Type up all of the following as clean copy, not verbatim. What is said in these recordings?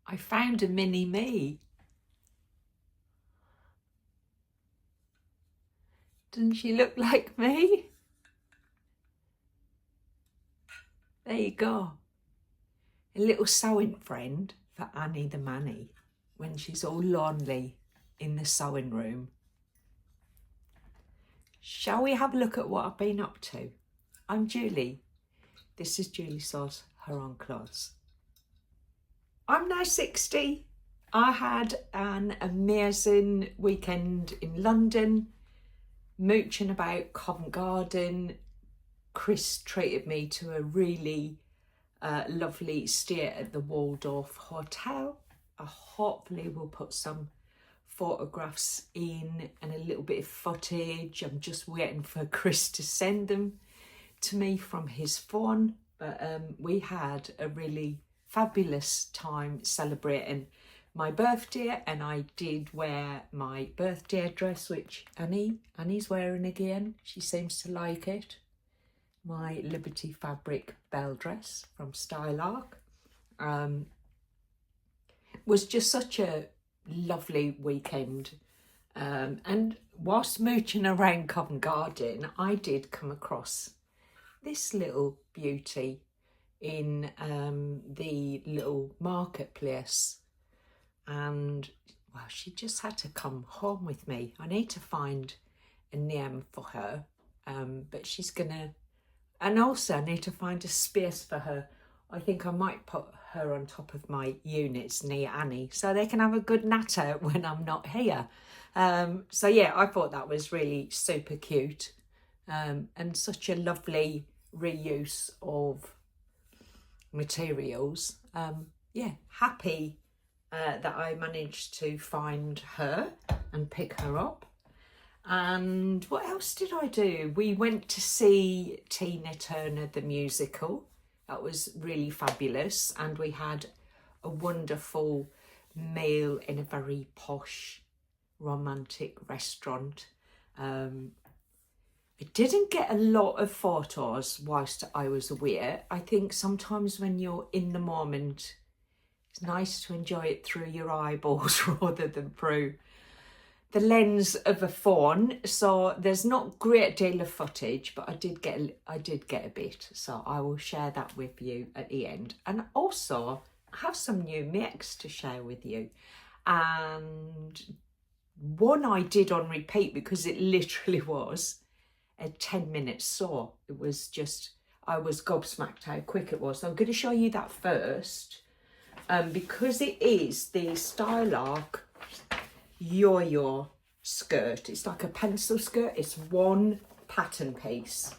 I found a mini me. Doesn't she look like me? There you go. A little sewing friend for Annie the Manny when she's all lonely in the sewing room. Shall we have a look at what I've been up to? I'm Julie. This is Julie Sews Her Own Clothes. I'm now 60. I had an amazing weekend in London, mooching about Covent Garden. Chris treated me to a really lovely stay at the Waldorf Hotel. Hopefully we'll put some photographs in and a little bit of footage. I'm just waiting for Chris to send them to me from his phone. But we had a really fabulous time celebrating my birthday, and I did wear my birthday dress, which Annie's wearing again. She seems to like it. My Liberty fabric Belle dress from StleArc. Was just such a lovely weekend, and whilst mooching around Covent Garden, I did come across this little beauty in the little marketplace, and well, she just had to come home with me. I need to find a name for her, but she's gonna, and also I need to find a space for her. I think I might put her on top of my units near Annie so they can have a good natter when I'm not here. So yeah, I thought that was really super cute, and such a lovely reuse of materials. Yeah, happy that I managed to find her and pick her up. And what else did I do? We went to see Tina Turner the musical. That was really fabulous, and we had a wonderful meal in a very posh romantic restaurant. I didn't get a lot of photos whilst I was away. I think sometimes when you're in the moment, it's nice to enjoy it through your eyeballs rather than through the lens of a phone. So there's not a great deal of footage, but I did get a bit, so I will share that with you at the end. And also I have some new makes to share with you, and one I did on repeat because it literally was a 10-minute sew. It was just, I was gobsmacked how quick it was. So I'm going to show you that first, because it is the StleArc Yoyo skirt. It's like a pencil skirt. It's one pattern piece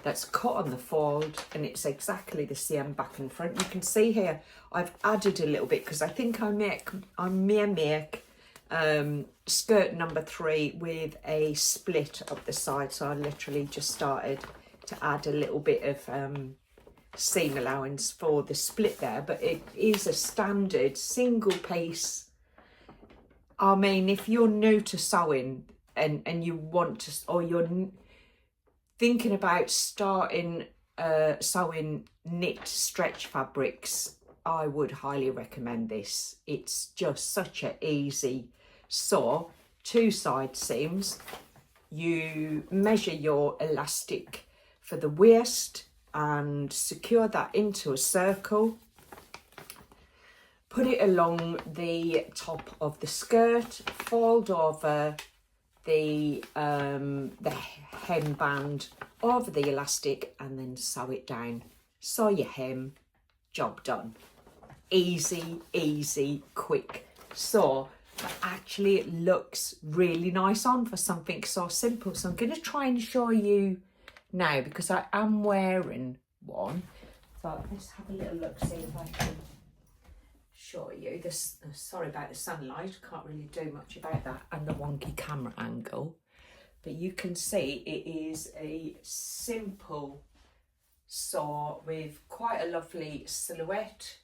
that's cut on the fold, and it's exactly the same back and front. You can see here I've added a little bit because I think I may make skirt number 3 with a split up the side. So I literally just started to add a little bit of seam allowance for the split there, but it is a standard single piece. I mean, if you're new to sewing and you want to, or you're thinking about starting sewing knit stretch fabrics, I would highly recommend this. It's just such an easy sew. 2 side seams. You measure your elastic for the waist and secure that into a circle. Put it along the top of the skirt, fold over the hem band over the elastic, and then sew it down. Sew your hem, job done. Easy, easy, quick sew. But actually it looks really nice on for something so simple. So I'm going to try and show you now because I am wearing one. So let's have a little look, see if I can show you this. Sorry about the sunlight, can't really do much about that and the wonky camera angle, but you can see it is a simple sew with quite a lovely silhouette.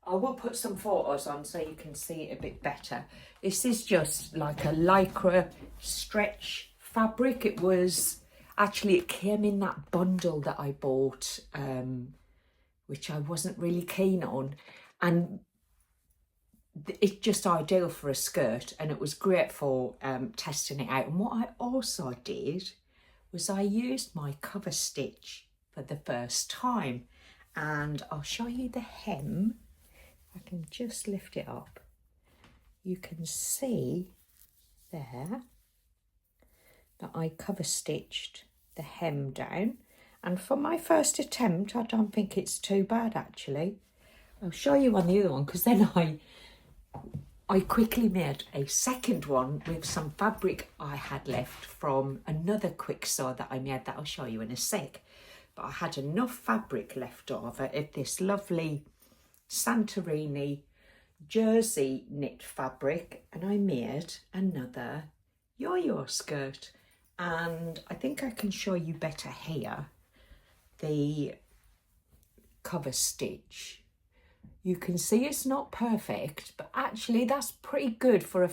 I will put some photos on so you can see it a bit better. This is just like a lycra stretch fabric. It was actually, it came in that bundle that I bought, which I wasn't really keen on, and it's just ideal for a skirt, and it was great for testing it out. And what I also did was I used my cover stitch for the first time, and I'll show you the hem. I can just lift it up. You can see there that I cover stitched the hem down, and for my first attempt I don't think it's too bad actually. I'll show you on the other one, because then I quickly made a second one with some fabric I had left from another quick sew that I made that I'll show you in a sec. But I had enough fabric left over of this lovely Santorini jersey knit fabric, and I made another yo-yo skirt. And I think I can show you better here the cover stitch. You can see it's not perfect, but actually that's pretty good for a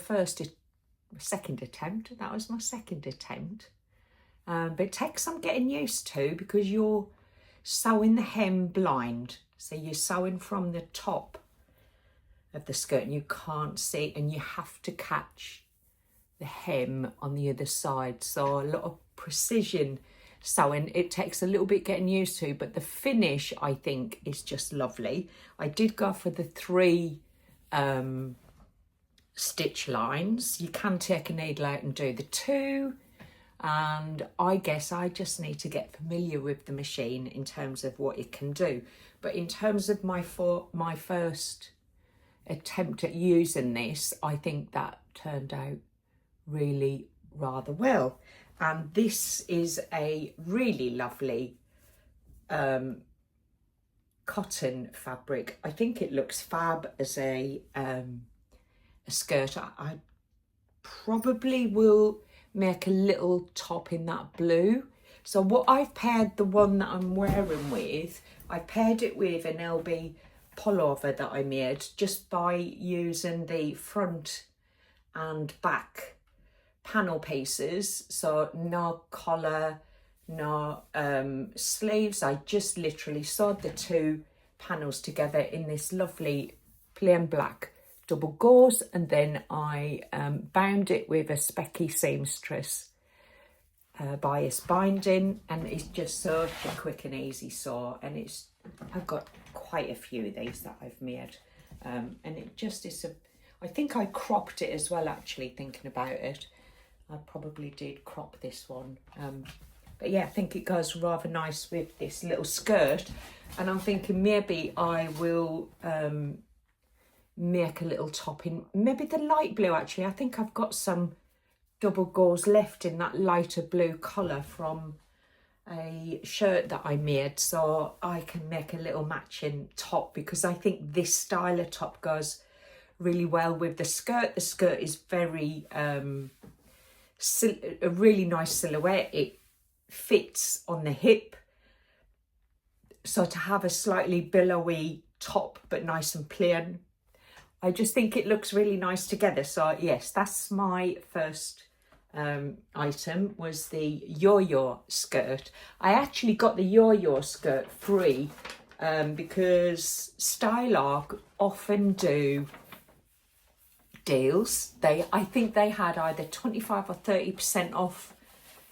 second attempt. That was my second attempt. But it takes some getting used to, because you're sewing the hem blind. So you're sewing from the top of the skirt and you can't see, and you have to catch the hem on the other side. So a lot of precision sewing. It takes a little bit getting used to, but the finish I think is just lovely. I did go for the 3 stitch lines. You can take a needle out and do the 2, and I guess I just need to get familiar with the machine in terms of what it can do. But in terms of my first attempt at using this, I think that turned out really rather well. And this is a really lovely cotton fabric. I think it looks fab as a skirt. I probably will make a little top in that blue. So what I've paired the one that I'm wearing with, I paired it with an LB pullover that I made just by using the front and back panel pieces. So no collar, no sleeves. I just literally sewed the 2 panels together in this lovely plain black double gauze, and then I bound it with a specky seamstress bias binding, and it's just such a quick and easy sew. And I've got quite a few of these that I've made, and it just is I think I cropped it as well, actually, thinking about it. I probably did crop this one, but yeah, I think it goes rather nice with this little skirt. And I'm thinking maybe I will make a little top in maybe the light blue. Actually, I think I've got some double gauze left in that lighter blue colour from a shirt that I made, so I can make a little matching top, because I think this style of top goes really well with the skirt. The skirt is very a really nice silhouette. It fits on the hip, so to have a slightly billowy top but nice and plain, I just think it looks really nice together. So yes, that's my first item, was the yo-yo skirt. I actually got the yo-yo skirt free because StleArc often do deals. I think they had either 25 or 30% off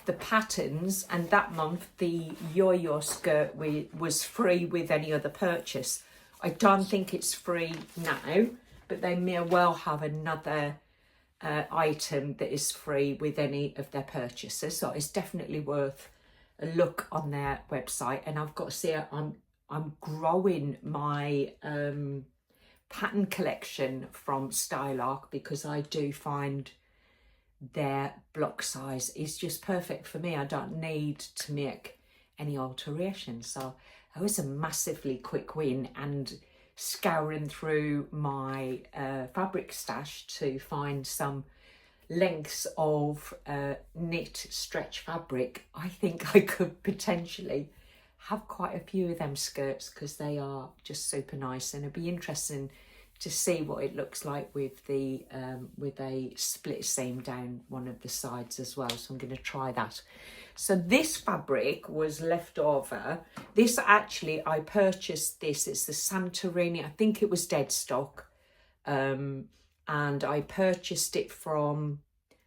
the patterns, and that month the yo-yo skirt was free with any other purchase. I don't think it's free now, but they may well have another item that is free with any of their purchases. So it's definitely worth a look on their website. And I've got to say, I'm growing my pattern collection from StleArc, because I do find their block size is just perfect for me. I don't need to make any alterations. So that was a massively quick win, and scouring through my fabric stash to find some lengths of knit stretch fabric, I think I could potentially have quite a few of them skirts, because they are just super nice. And it'd be interesting to see what it looks like with the with a split seam down one of the sides as well. So I'm going to try that. So this fabric was left over. This actually, I purchased this. It's the Santorini. I think it was dead stock. and I purchased it from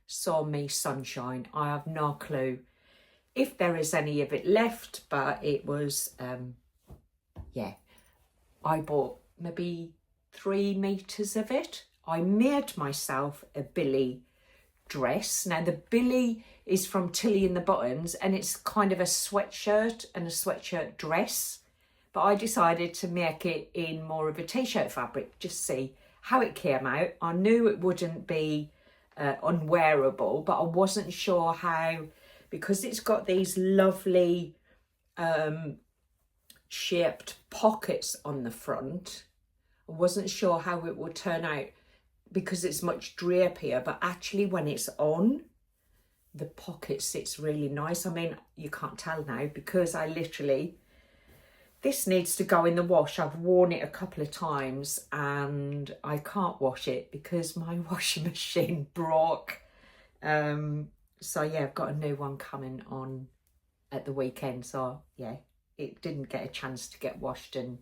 Saw Me Sunshine. I have no clue if there is any of it left, but it was, yeah, I bought maybe 3 meters of it. I made myself a Billy dress. Now the Billy is from Tilly and the Buttons, and it's kind of a sweatshirt and a sweatshirt dress, but I decided to make it in more of a t-shirt fabric, just see how it came out. I knew it wouldn't be unwearable, but I wasn't sure how, because it's got these lovely shaped pockets on the front. I wasn't sure how it would turn out because it's much drapier, but actually when it's on, the pocket sits really nice. I mean, you can't tell now because I literally, this needs to go in the wash. I've worn it a couple of times and I can't wash it because my washing machine broke. So yeah, I've got a new one coming on at the weekend. So yeah, it didn't get a chance to get washed and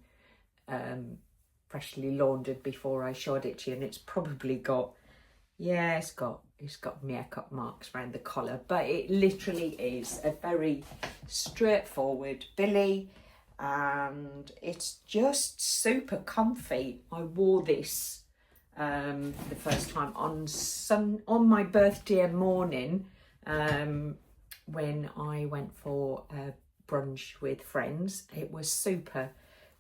freshly laundered before I showed it to you, and it's probably got, yeah, it's got makeup marks around the collar, but it literally is a very straightforward Billy, and it's just super comfy. I wore this the first time on my birthday morning when I went for a brunch with friends. It was super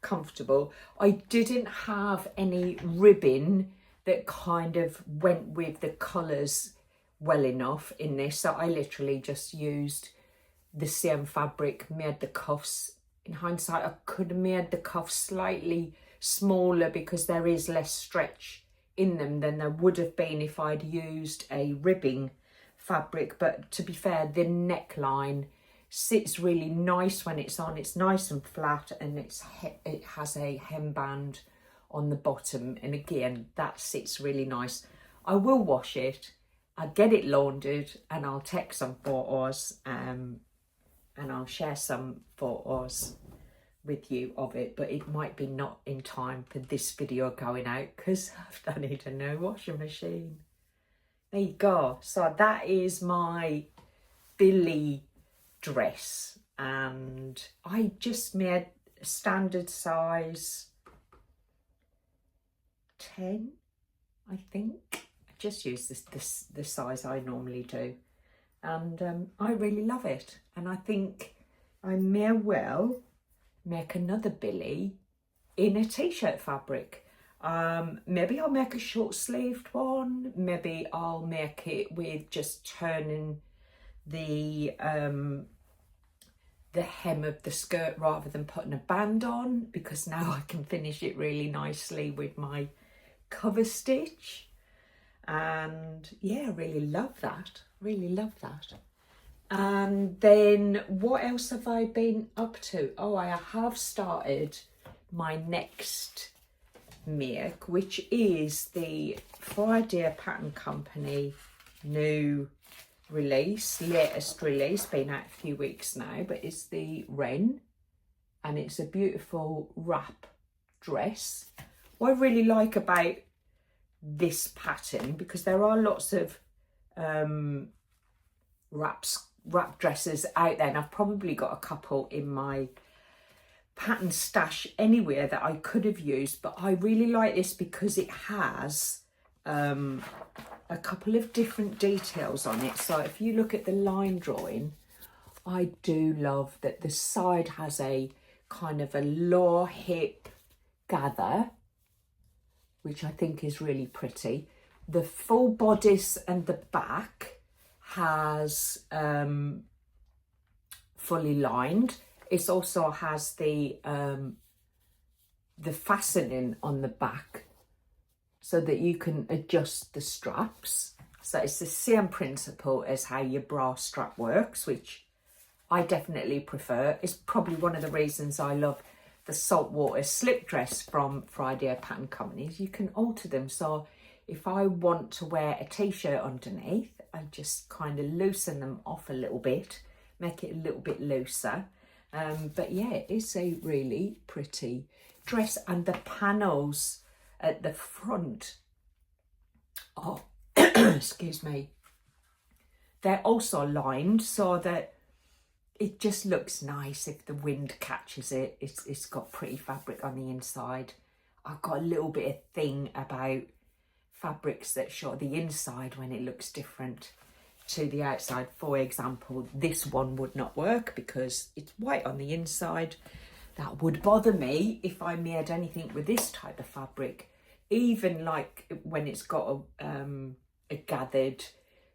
comfortable. I didn't have any ribbon that kind of went with the colours well enough in this, so I literally just used the same fabric, made the cuffs. In hindsight, I could have made the cuffs slightly smaller because there is less stretch in them than there would have been if I'd used a ribbing fabric. But to be fair, the neckline sits really nice when it's on. It's nice and flat, and it has a hemband on the bottom, and again that sits really nice. I will wash it, I'll get it laundered, and I'll take some photos and I'll share some photos with you of it, but it might be not in time for this video going out because I need a new washing machine. There you go. So that is my Billy dress, and I just made a standard size 10, I think. I just use the size I normally do, and I really love it, and I think I may well make another Billy in a t-shirt fabric. Maybe I'll make a short sleeved one, maybe I'll make it with just turning the hem of the skirt rather than putting a band on, because now I can finish it really nicely with my cover stitch. And yeah, really love that, really love that. And then what else have I been up to? Oh, I have started my next make, which is the Friday Pattern Company new release, latest release, been out a few weeks now, but it's the Wren, and it's a beautiful wrap dress. What I really like about this pattern, because there are lots of wrap dresses out there, and I've probably got a couple in my pattern stash anywhere that I could have used, but I really like this because it has a couple of different details on it. So if you look at the line drawing, I do love that the side has a kind of a low hip gather, which I think is really pretty. The full bodice and the back has fully lined. It also has the fastening on the back so that you can adjust the straps. So it's the same principle as how your bra strap works, which I definitely prefer. It's probably one of the reasons I love the saltwater slip dress from Friday Pattern Company. You can alter them. So if I want to wear a t-shirt underneath, I just kind of loosen them off a little bit, make it a little bit looser. But yeah, it's a really pretty dress, and the panels at the front, oh, excuse me, they're also lined so that it just looks nice if the wind catches it. It's got pretty fabric on the inside. I've got a little bit of thing about fabrics that show the inside when it looks different to the outside. For example, this one would not work because it's white on the inside. That would bother me if I made anything with this type of fabric, even like when it's got a gathered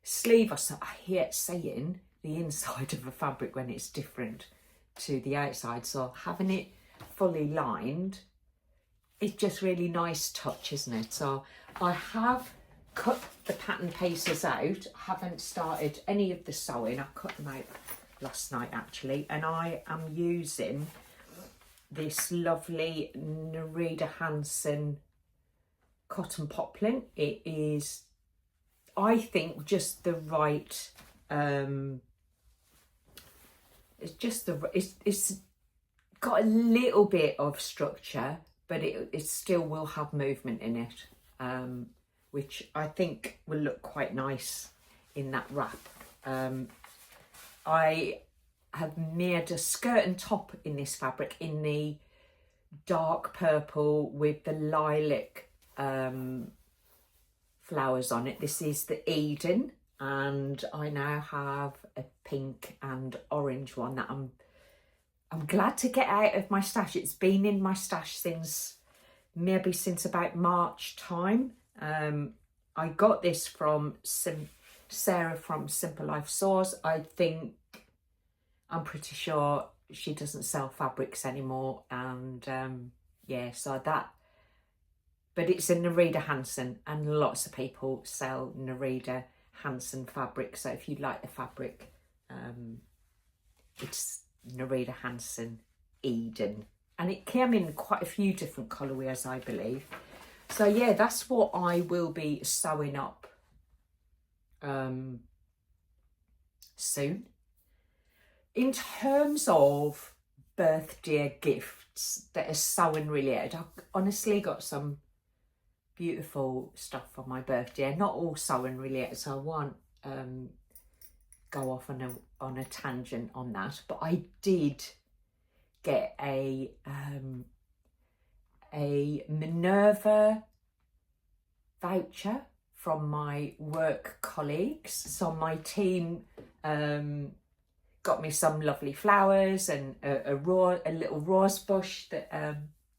sleeve or something. I hate saying the inside of a fabric when it's different to the outside. So having it fully lined, it's just really nice touch, isn't it? So I have cut the pattern pieces out. I haven't started any of the sewing. I cut them out last night actually, and I am using this lovely Nerida Hansen cotton poplin. It is, I think, just the right it's got a little bit of structure, but it still will have movement in it, which I think will look quite nice in that wrap. I have made a skirt and top in this fabric in the dark purple with the lilac flowers on it. This is the Eden, and I now have a pink and orange one that I'm glad to get out of my stash. It's been in my stash since about March time. I got this from Sarah from Simple Life Sews. I'm pretty sure she doesn't sell fabrics anymore, and yeah, so that, but it's a Nerida Hansen, and lots of people sell Nerida Hansen fabric. So if you like the fabric, it's Nerida Hansen Eden, and it came in quite a few different colourways, I believe. So yeah, that's what I will be sewing up soon. In terms of birthday gifts that are sewing related, I've honestly got some beautiful stuff for my birthday. Not all sewing related, so I won't go off on a tangent on that. But I did get a Minerva voucher from my work colleagues. So my team got me some lovely flowers and a little rose bush that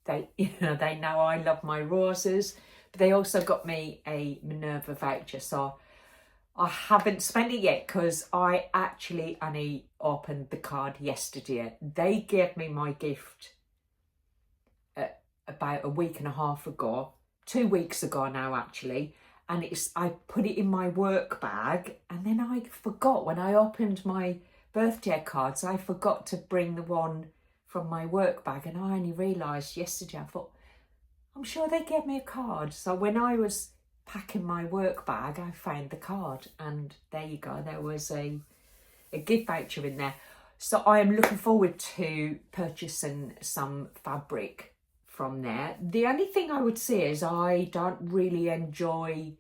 they know I love my roses. But they also got me a Minerva voucher, so I haven't spent it yet because I actually only opened the card yesterday. They gave me my gift about a week and a half ago, 2 weeks ago now actually, and I put it in my work bag, and then I forgot when I opened my birthday cards, I forgot to bring the one from my work bag, and I only realised yesterday. I thought, I'm sure they gave me a card. So when I was packing my work bag, I found the card, and there you go, there was a gift voucher in there. So I am looking forward to purchasing some fabric from there. The only thing I would say is I don't really enjoy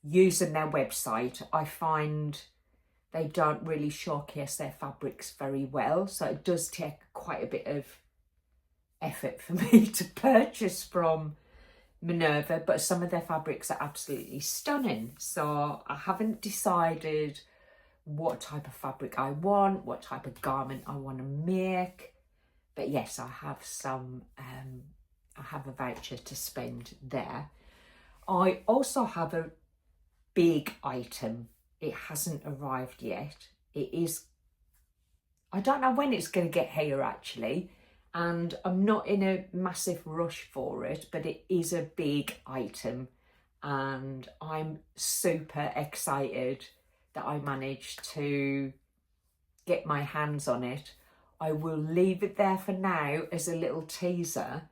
using their website. I find they don't really showcase their fabrics very well, so it does take quite a bit of effort for me to purchase from Minerva, but some of their fabrics are absolutely stunning. So I haven't decided what type of fabric I want, what type of garment I want to make, but yes, I have some I have a voucher to spend there. I also have a big item. It hasn't arrived yet. It is, I don't know when it's going to get here actually, and I'm not in a massive rush for it, but it is a big item, and I'm super excited that I managed to get my hands on it. I will leave it there for now as a little teaser,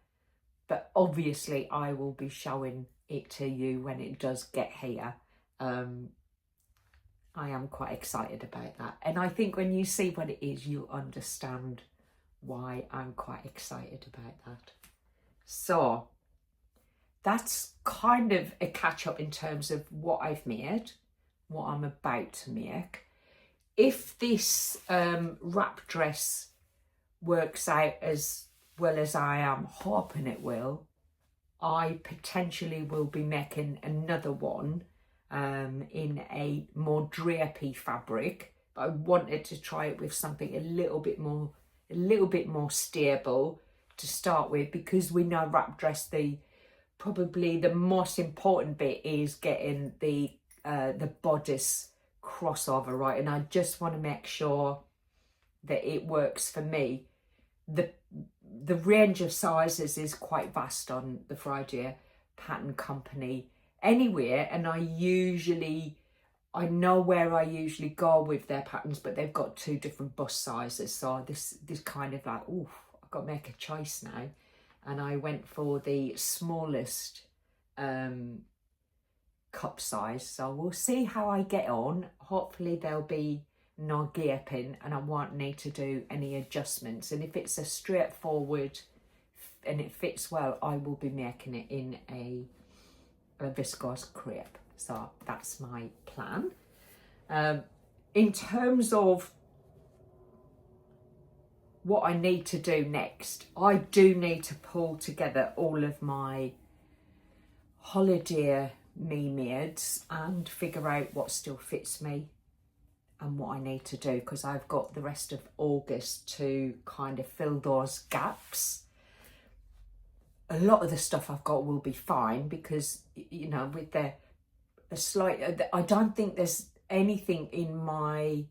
but obviously I will be showing it to you when it does get here. I am quite excited about that, and I think when you see what it is, you'll understand why I'm quite excited about that. So that's kind of a catch up in terms of what I've made, what I'm about to make. If this wrap dress works out as well as I am hoping it will, I potentially will be making another one in a more drapey fabric. But I wanted to try it with something a little bit more stable to start with, because we know wrap dress, probably the most important bit is getting the bodice crossover right, and I just want to make sure that it works for me. The range of sizes is quite vast on the Friday Pattern Company anywhere, and I know where I usually go with their patterns, but they've got 2 different bust sizes, so this kind of like, ooh, I've got to make a choice now. And I went for the smallest cup size, so we'll see how I get on. Hopefully there'll be no gaping and I won't need to do any adjustments, and if it's a straightforward and it fits well, I will be making it in a viscose crepe. So that's my plan. In terms of what I need to do next, I do need to pull together all of my holiday me-mades and figure out what still fits me and what I need to do, because I've got the rest of August to kind of fill those gaps. A lot of the stuff I've got will be fine, because, you know, with the slight, I don't think there's anything in my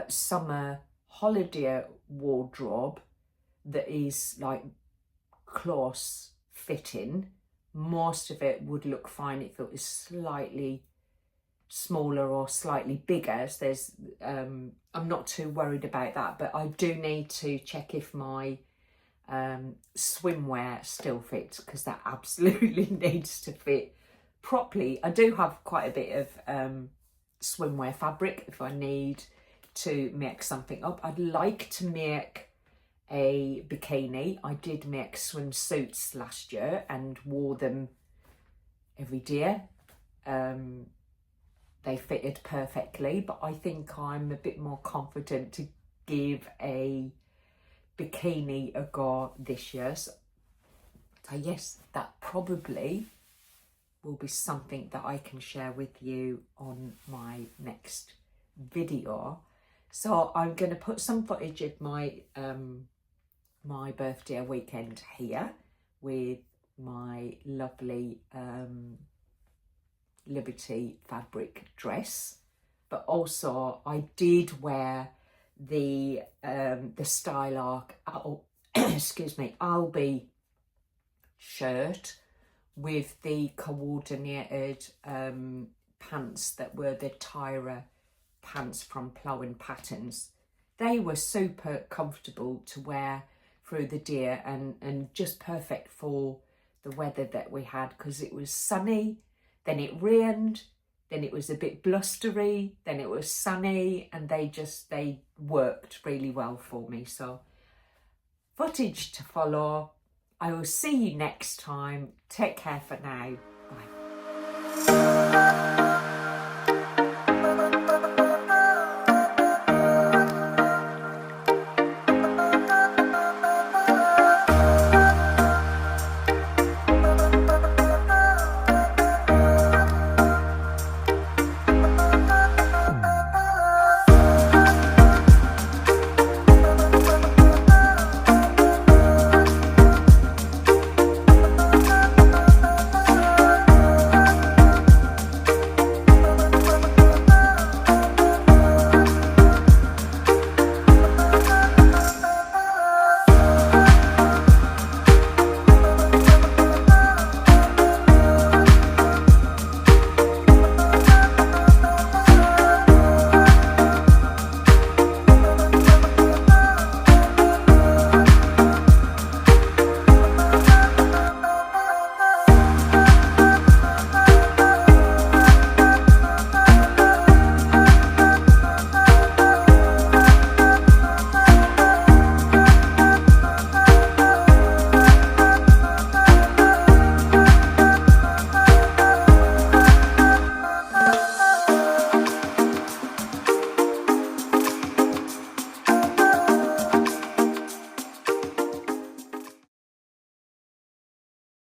summer holiday wardrobe that is like close fitting. Most of it would look fine if it was slightly smaller or slightly bigger. So there's I'm not too worried about that, but I do need to check if my swimwear still fits, because that absolutely needs to fit properly. I do have quite a bit of swimwear fabric if I need to make something up. I'd like to make a bikini. I did make swimsuits last year and wore them every day. They fitted perfectly, but I think I'm a bit more confident to give a bikini a go this year. So yes, that probably will be something that I can share with you on my next video. So I'm going to put some footage of my my birthday weekend here with my lovely Liberty fabric dress, but also I did wear the StleArc excuse me, Albi shirt with the coordinated pants that were the Tyra pants from Plowing Patterns. They were super comfortable to wear through the day and just perfect for the weather that we had, because it was sunny, then it rained, then it was a bit blustery, then it was sunny, and they worked really well for me. So footage to follow. I will see you next time. Take care for now. Bye.